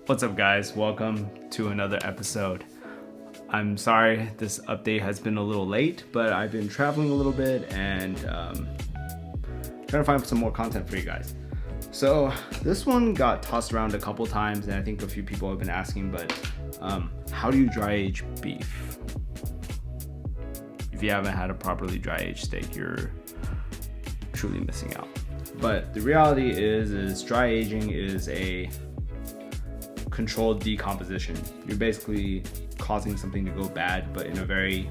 What's up, guys? Welcome to another episode. I'm sorry this update has been a little late, but I've been traveling a little bit and trying to find some more content for you guys. So this one got tossed around a couple times, and I think a few people have been asking, but how do you dry age beef? If you haven't had a properly dry aged steak, you're truly missing out. But the reality is dry aging is a controlled decomposition. You're basically causing something to go bad, but in a very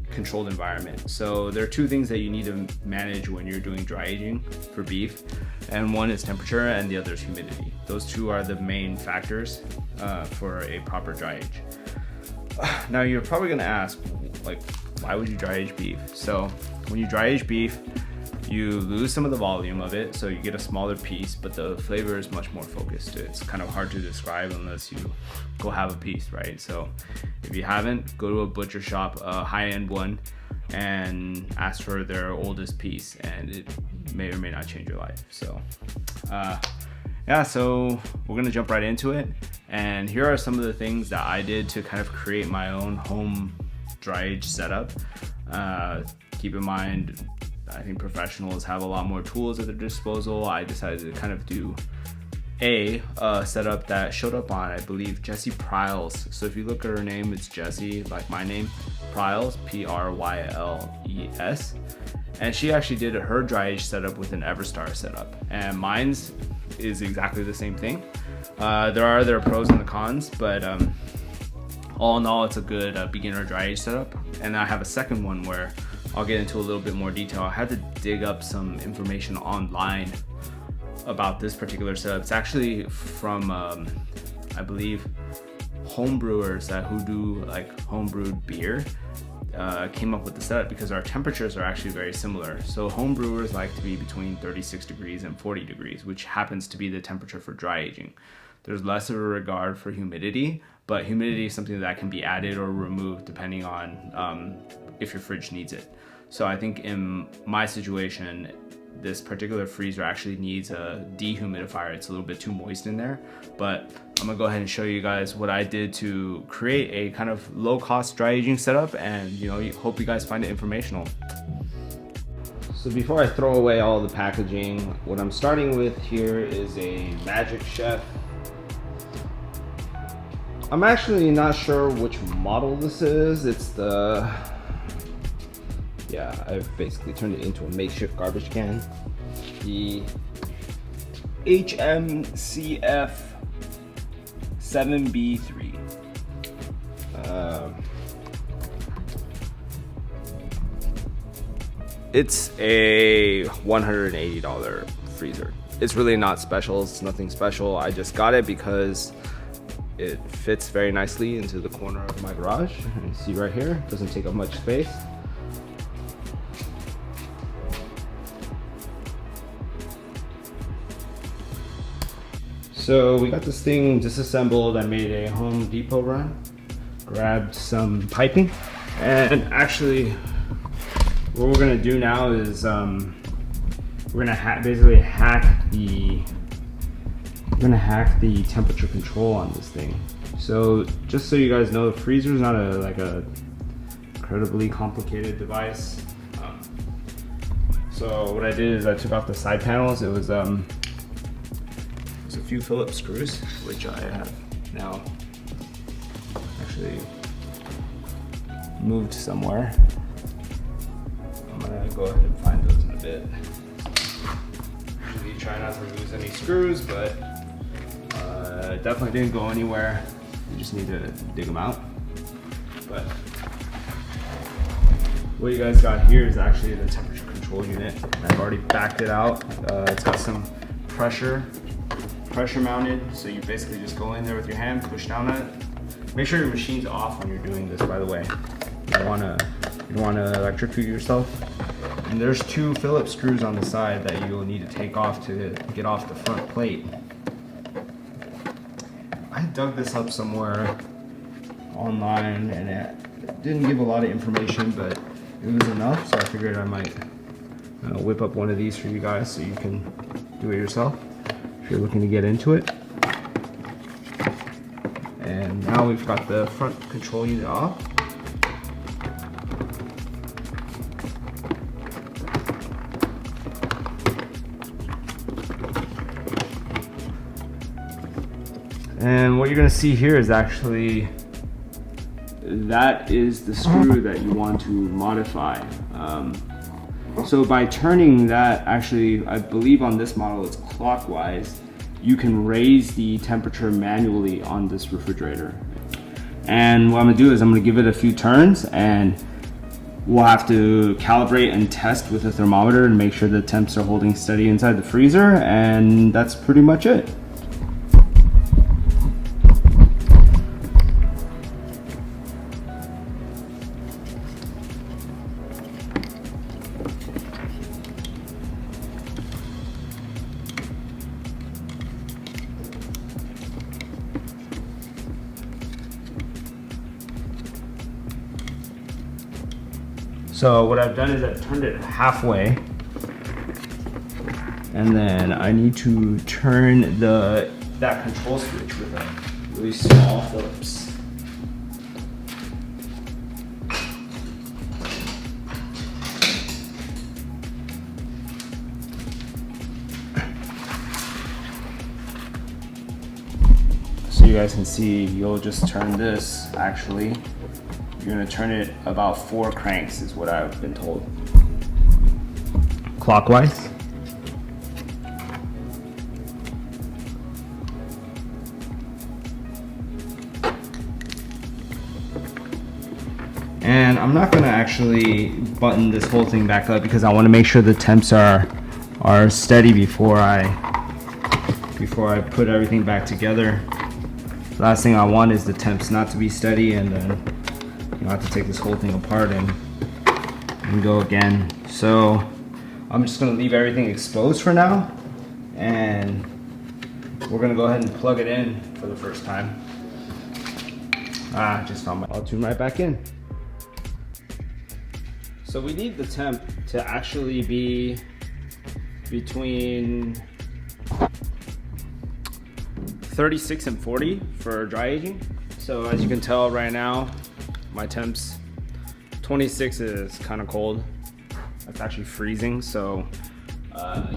controlled environment. So there are two things that you need to manage when you're doing dry aging for beef, and one is temperature and the other is humidity. Those two are the main factors for a proper dry age. Now you're probably gonna ask, like, why would you dry age beef? So when you dry age beef, you lose some of the volume of it, so you get a smaller piece, but the flavor is much more focused. It's kind of hard to describe unless you go have a piece, right? So if you haven't, go to a butcher shop, a high-end one, and ask for their oldest piece, and it may or may not change your life. So yeah, so we're gonna jump right into it. And here are some of the things that I did to kind of create my own home dry age setup. Keep in mind, I think professionals have a lot more tools at their disposal. I decided to kind of do a setup that showed up on, I believe, Jessie Pryles. So if you look at her name, it's Jessie, like my name, Pryles, Pryles. And she actually did her dry age setup with an Everstar setup. And mine's is exactly the same thing. There are other pros and the cons, but all in all, it's a good beginner dry age setup. And I have a second one where I'll get into a little bit more detail. I had to dig up some information online about this particular setup. It's actually from, I believe, homebrewers who do like homebrewed beer came up with the setup because our temperatures are actually very similar. So homebrewers like to be between 36 degrees and 40 degrees, which happens to be the temperature for dry aging. There's less of a regard for humidity, but humidity is something that can be added or removed depending on if your fridge needs it. So I think in my situation, this particular freezer actually needs a dehumidifier. It's a little bit too moist in there, but I'm gonna go ahead and show you guys what I did to create a kind of low-cost dry aging setup, and hope you guys find it informational. So before I throw away all the packaging, what I'm starting with here is a Magic Chef. I'm actually not sure which model this is. It's the, yeah, I've basically turned it into a makeshift garbage can. The HMCF 7B3. It's a $180 freezer. It's really not special. It's nothing special. I just got it because it fits very nicely into the corner of my garage. You see right here, it doesn't take up much space. So we got this thing disassembled. I made a Home Depot run, grabbed some piping, and actually what we're gonna do now is we're gonna basically hack the temperature control on this thing. So just so you guys know, the freezer is not a incredibly complicated device. So what I did is I took off the side panels. It was a few Phillips screws, which I have now actually moved somewhere. I'm gonna go ahead and find those in a bit. Usually try not to lose any screws, but definitely didn't go anywhere. You just need to dig them out. But what you guys got here is actually the temperature control unit. I've already backed it out. It's got some pressure mounted, so you basically just go in there with your hand, push down on it. Make sure your machine's off when you're doing this, by the way. You don't wanna electrocute yourself. And there's two Phillips screws on the side that you'll need to take off to get off the front plate. I dug this up somewhere online, and it didn't give a lot of information, but it was enough, so I figured I might whip up one of these for you guys so you can do it yourself if you're looking to get into it. And now we've got the front control unit off. And what you're gonna see here is actually, that is the screw that you want to modify. So by turning that, actually, I believe on this model it's clockwise, you can raise the temperature manually on this refrigerator. And what I'm gonna do is I'm gonna give it a few turns, and we'll have to calibrate and test with a thermometer to make sure the temps are holding steady inside the freezer, and that's pretty much it. So what I've done is I've turned it halfway, and then I need to turn that control switch with a really small Phillips. So you guys can see, you'll just turn this, actually. You're gonna turn it about 4 cranks is what I've been told. Clockwise. And I'm not gonna actually button this whole thing back up because I wanna make sure the temps are steady before I put everything back together. The last thing I want is the temps not to be steady, and then I have to take this whole thing apart and go again. So I'm just gonna leave everything exposed for now, and we're gonna go ahead and plug it in for the first time. Just found I'll tune right back in. So we need the temp to actually be between 36 and 40 for dry aging. So as you can tell right now, my temps, 26 is kind of cold. That's actually freezing, so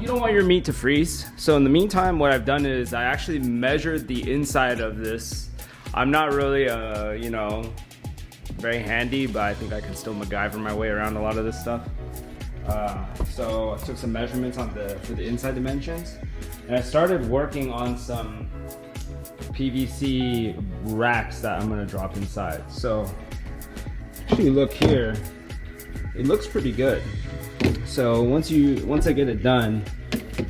you don't want your meat to freeze. So in the meantime, what I've done is I actually measured the inside of this. I'm not really, very handy, but I think I can still MacGyver my way around a lot of this stuff. So I took some measurements for the inside dimensions, and I started working on some PVC racks that I'm gonna drop inside. So actually look here, it looks pretty good. So once I get it done,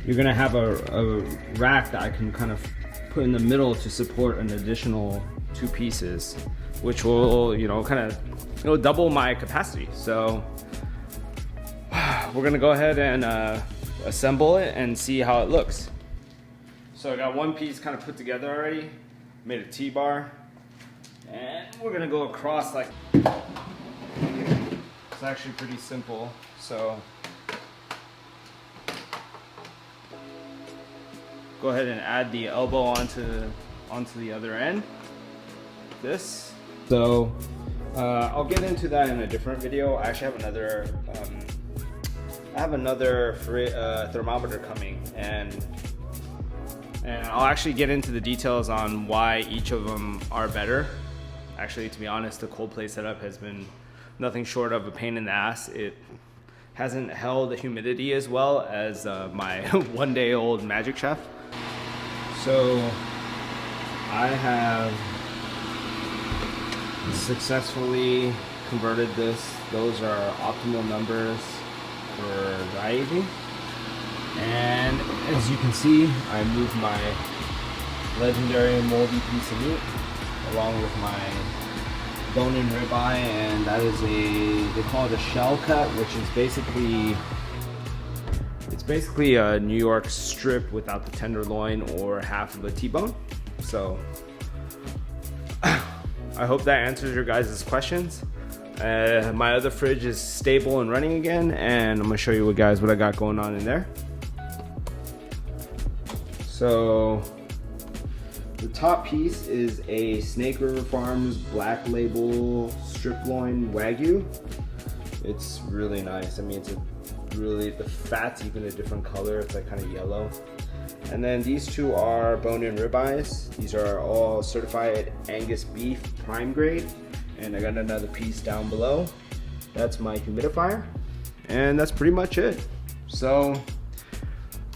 you're gonna have a rack that I can kind of put in the middle to support an additional 2 pieces, which will it'll double my capacity. So we're gonna go ahead and assemble it and see how it looks. So I got one piece kind of put together already, made a T-bar, and we're gonna go across like, it's actually pretty simple. So go ahead and add the elbow onto the other end, this. So I'll get into that in a different video. I actually have another thermometer coming, and I'll actually get into the details on why each of them are better. Actually, to be honest, the cold plate setup has been nothing short of a pain in the ass. It hasn't held the humidity as well as my one-day-old Magic Chef. So I have successfully converted this. Those are optimal numbers for dry aging. And as you can see, I moved my legendary moldy piece of meat along with my bone-in ribeye, and that is they call it a shell cut, which is basically a New York strip without the tenderloin or half of a T-bone. So I hope that answers your guys' questions. My other fridge is stable and running again, and I'm gonna show you guys what I got going on in there. So The top piece is a Snake River Farms Black Label Strip Loin Wagyu. It's really nice. I mean, it's the fat's even a different color. It's like kind of yellow. And then these two are bone-in ribeyes. These are all certified Angus beef prime grade. And I got another piece down below. That's my humidifier. And that's pretty much it. So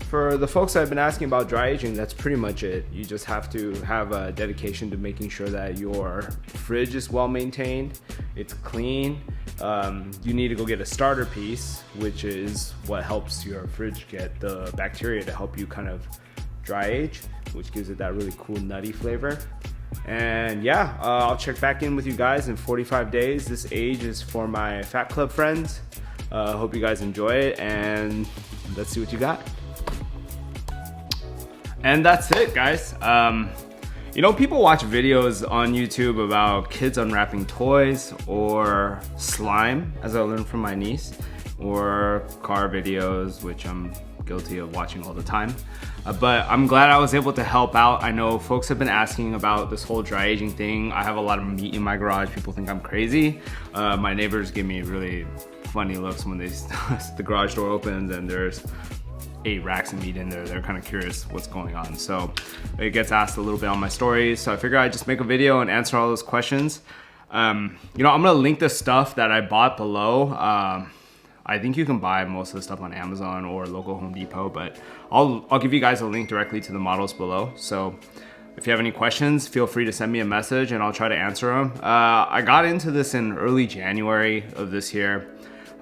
for the folks that have been asking about dry aging, that's pretty much it. You just have to have a dedication to making sure that your fridge is well maintained, it's clean. You need to go get a starter piece, which is what helps your fridge get the bacteria to help you kind of dry age, which gives it that really cool nutty flavor. And yeah, I'll check back in with you guys in 45 days. This age is for my Fat Club friends. Hope you guys enjoy it, and let's see what you got. And that's it, guys. You know, people watch videos on YouTube about kids unwrapping toys or slime, as I learned from my niece, or car videos, which I'm guilty of watching all the time. But I'm glad I was able to help out. I know folks have been asking about this whole dry aging thing. I have a lot of meat in my garage. People think I'm crazy. My neighbors give me really funny looks when the garage door opens and there's 8 racks of meat in there. They're kind of curious what's going on. So it gets asked a little bit on my stories. So I figured I'd just make a video and answer all those questions. You know, I'm gonna link the stuff that I bought below. I think you can buy most of the stuff on Amazon or local Home Depot, but I'll give you guys a link directly to the models below. So if you have any questions, feel free to send me a message and I'll try to answer them. I got into this in early January of this year.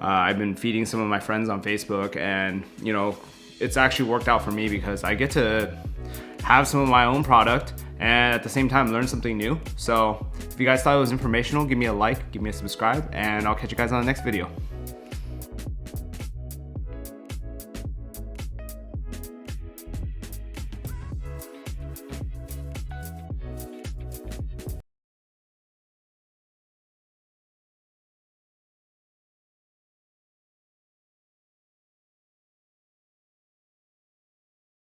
I've been feeding some of my friends on Facebook, and you know, it's actually worked out for me because I get to have some of my own product and at the same time learn something new. So if you guys thought it was informational, give me a like, give me a subscribe, and I'll catch you guys on the next video.